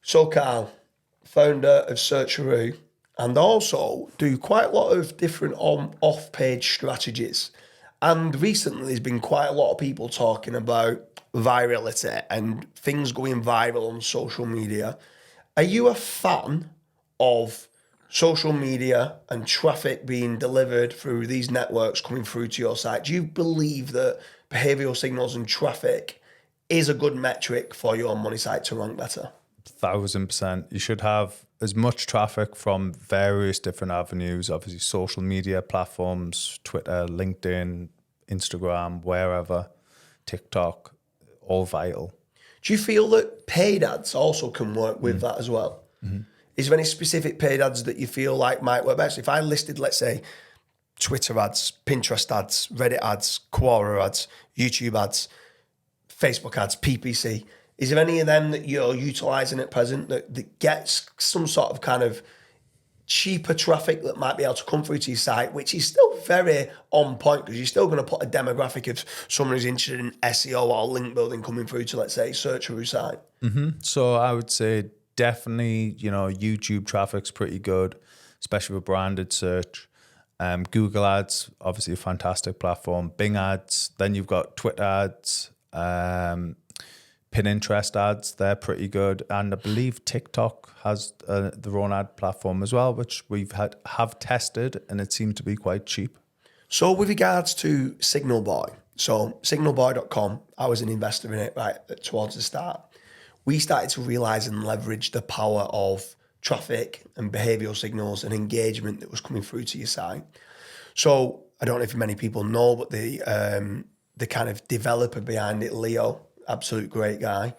So Karl, founder of Searcharoo, and also do quite a lot of different off-page strategies. And recently there's been quite a lot of people talking about virality and things going viral on social media. Are you a fan of social media and traffic being delivered through these networks coming through to your site? Do you believe that behavioural signals and traffic is a good metric for your money site to rank better? 1000%. You should have as much traffic from various different avenues, obviously social media platforms, Twitter, LinkedIn, Instagram, wherever, TikTok, all vital. Do you feel that paid ads also can work with that as well? Mm-hmm. Is there any specific paid ads that you feel like might work best? If I listed, let's say, Twitter ads, Pinterest ads, Reddit ads, Quora ads, YouTube ads, Facebook ads, PPC, is there any of them that you're utilising at present that gets some sort of kind of cheaper traffic that might be able to come through to your site, which is still very on point because you're still going to put a demographic of someone who's interested in SEO or link building coming through to, let's say, Searcharoo site? Mm-hmm. So I would say definitely, YouTube traffic's pretty good, especially with branded search. Google ads, obviously a fantastic platform. Bing ads, then you've got Twitter ads, Pinterest ads, they're pretty good. And I believe TikTok has their own ad platform as well, which have tested, and it seems to be quite cheap. So with regards to Signal Boy, so signalboy.com, I was an investor in it right towards the start. We started to realise and leverage the power of traffic and behavioural signals and engagement that was coming through to your site. So I don't know if many people know, but the kind of developer behind it, Leo, absolute great guy,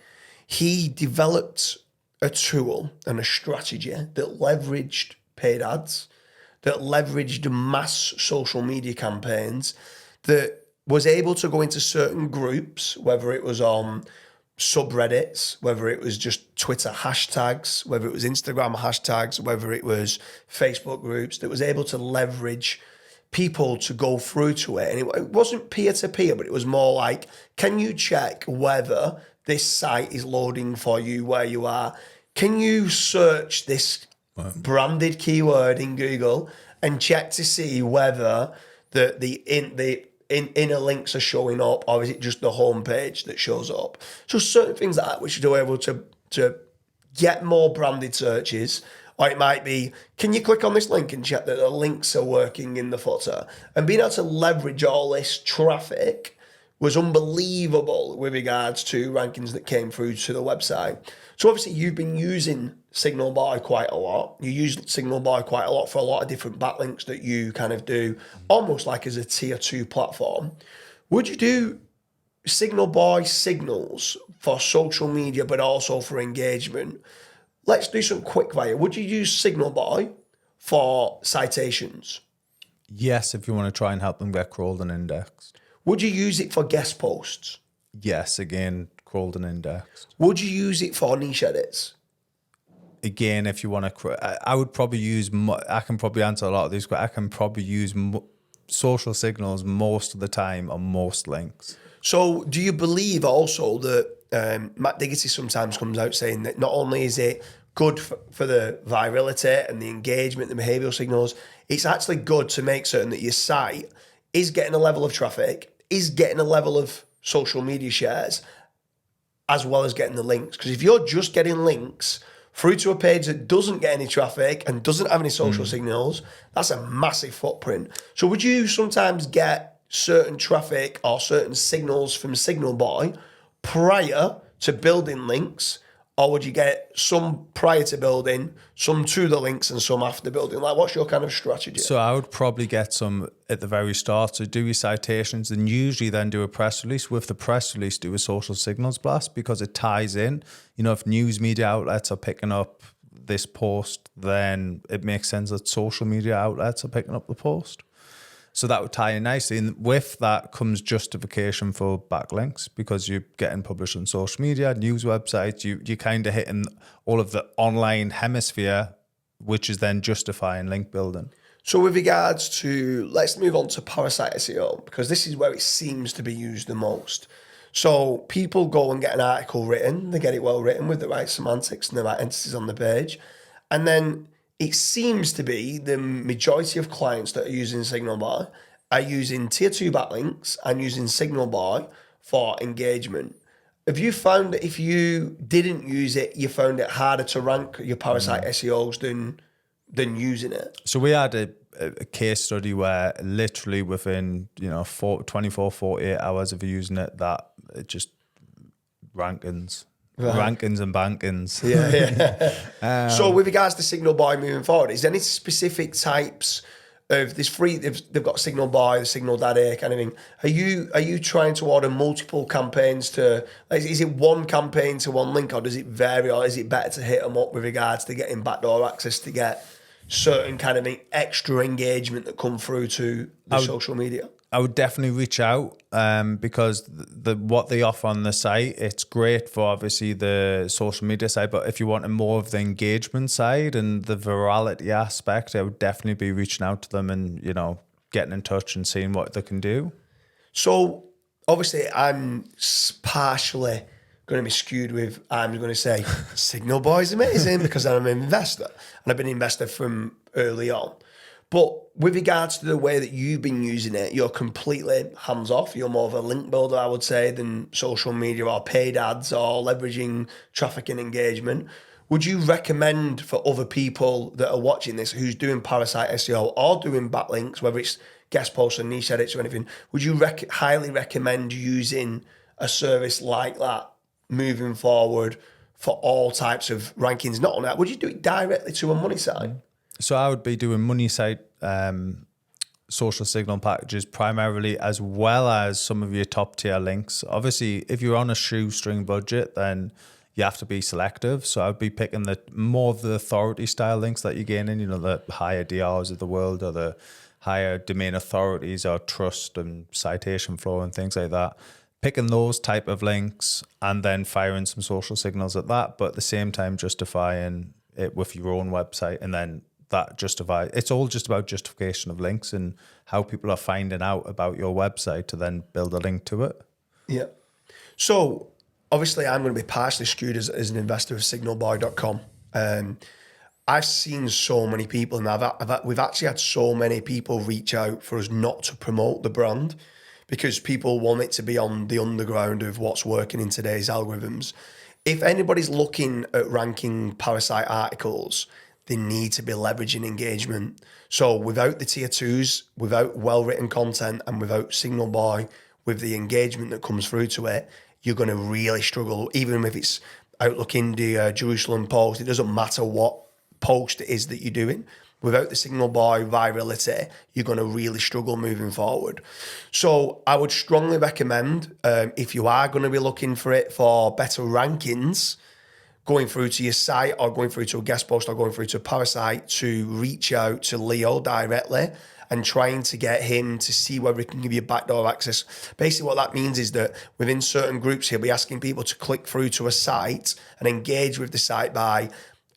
he developed a tool and a strategy that leveraged paid ads, that leveraged mass social media campaigns, that was able to go into certain groups, whether it was on subreddits, whether it was just Twitter hashtags, whether it was Instagram hashtags, whether it was Facebook groups, that was able to leverage people to go through to it. And it wasn't peer-to-peer, but it was more like, can you check whether this site is loading for you where you are? Can you search this branded keyword in Google and check to see whether the inner links are showing up, or is it just the homepage that shows up? So certain things like that, which are able to get more branded searches. Or it might be, can you click on this link and check that the links are working in the footer? And being able to leverage all this traffic was unbelievable with regards to rankings that came through to the website. So obviously you've been using Signal Boy quite a lot. You use Signal Boy quite a lot for a lot of different backlinks that you kind of do almost like as a tier 2 platform. Would you do Signal Boy signals for social media but also for engagement? Let's do some quick fire. Would you use Signal Boy for citations? Yes, if you want to try and help them get crawled and indexed. Would you use it for guest posts? Yes, again, crawled and indexed. Would you use it for niche edits? Again, if you want to, I would probably use, I can probably answer a lot of these, but I can probably use social signals most of the time on most links. So do you believe also that Matt Diggity sometimes comes out saying that not only is it good for the virality and the engagement, the behavioural signals, it's actually good to make certain that your site is getting a level of traffic, is getting a level of social media shares, as well as getting the links. Because if you're just getting links through to a page that doesn't get any traffic and doesn't have any social signals, that's a massive footprint. So would you sometimes get certain traffic or certain signals from Signal Boy prior to building links, or would you get some prior to building, some to the links and some after building? Like, what's your kind of strategy? So I would probably get some at the very start. So do your citations and usually then do a press release. With the press release, do a social signals blast because it ties in. If news media outlets are picking up this post, then it makes sense that social media outlets are picking up the post. So that would tie in nicely. And with that comes justification for backlinks because you're getting published on social media, news websites, you're kind of hitting all of the online hemisphere, which is then justifying link building. So with regards to, let's move on to parasite SEO, because this is where it seems to be used the most. So people go and get an article written, they get it well written with the right semantics and the right entities on the page. And then it seems to be the majority of clients that are using Signalboy are using tier 2 backlinks and using Signalboy for engagement. Have you found that if you didn't use it, you found it harder to rank your parasite SEOs than using it? So we had a case study where literally within 24, 48 hours of using it, that it just rankings. Right. Rankings and bankings. Yeah. So with regards to Signalboy moving forward, is there any specific types of this free? They've got Signalboy, the Signal Daddy kind of thing. Are you trying to order multiple campaigns to? Is it one campaign to one link, or does it vary, or is it better to hit them up with regards to getting backdoor access to get certain kind of extra engagement that come through to the social media? I would definitely reach out because what they offer on the site, it's great for obviously the social media side, but if you want more of the engagement side and the virality aspect, I would definitely be reaching out to them and, getting in touch and seeing what they can do. So obviously I'm partially going to be skewed with, I'm going to say Signalboy is amazing because I'm an investor and I've been an investor from early on. But with regards to the way that you've been using it, you're completely hands off. You're more of a link builder, I would say, than social media or paid ads or leveraging traffic and engagement. Would you recommend for other people that are watching this who's doing parasite SEO or doing backlinks, whether it's guest posts or niche edits or anything, would you highly recommend using a service like that moving forward for all types of rankings? Not only that, would you do it directly to a money site? So I would be doing money site social signal packages primarily, as well as some of your top tier links. Obviously, if you're on a shoestring budget, then you have to be selective. So I'd be picking more of the authority style links that you're gaining, the higher DRs of the world or the higher domain authorities or trust and citation flow and things like that. Picking those type of links and then firing some social signals at that, but at the same time justifying it with your own website, and then it's all just about justification of links and how people are finding out about your website to then build a link to it. Yeah. So obviously I'm going to be partially skewed as an investor of signalboy.com. I've seen so many people, and we've actually had so many people reach out for us not to promote the brand because people want it to be on the underground of what's working in today's algorithms. If anybody's looking at ranking parasite articles, they need to be leveraging engagement. So without the tier 2s, without well-written content, and without Signalboy, with the engagement that comes through to it, you're going to really struggle. Even if it's Outlook India, Jerusalem Post, it doesn't matter what post it is that you're doing. Without the Signalboy virality, you're going to really struggle moving forward. So I would strongly recommend, if you are going to be looking for it for better rankings, going through to your site or going through to a guest post or going through to a parasite, to reach out to Leo directly and trying to get him to see whether he can give you backdoor access. Basically what that means is that within certain groups he'll be asking people to click through to a site and engage with the site by,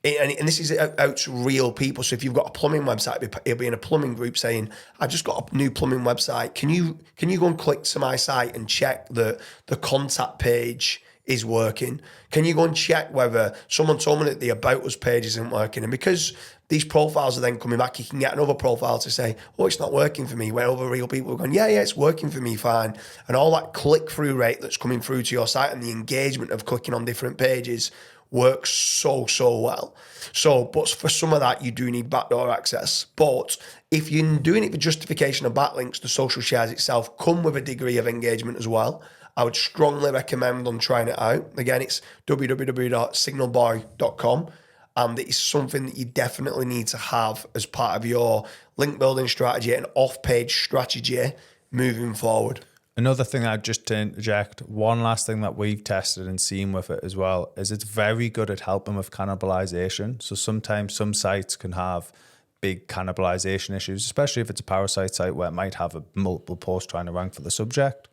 and this is out to real people. So if you've got a plumbing website, he'll be in a plumbing group saying, I've just got a new plumbing website. Can you go and click to my site and check that the contact page is working? Can you go and check whether someone told me that the About Us page isn't working? And because these profiles are then coming back, you can get another profile to say, oh, it's not working for me, where other real people are going, yeah, it's working for me, fine. And all that click-through rate that's coming through to your site and the engagement of clicking on different pages works so well. So, but for some of that, you do need backdoor access. But if you're doing it for justification of backlinks, the social shares itself come with a degree of engagement as well. I would strongly recommend on trying it out. Again, it's www.signalboy.com, and it is something that you definitely need to have as part of your link building strategy and off-page strategy moving forward. Another thing I'd just to interject, one last thing that we've tested and seen with it as well is it's very good at helping with cannibalization. So sometimes some sites can have big cannibalization issues, especially if it's a parasite site where it might have multiple posts trying to rank for the subject.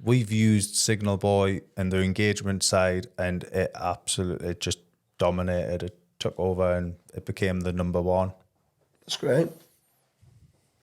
We've used Signalboy and their engagement side, and it absolutely just dominated. It took over and it became the number one. That's great.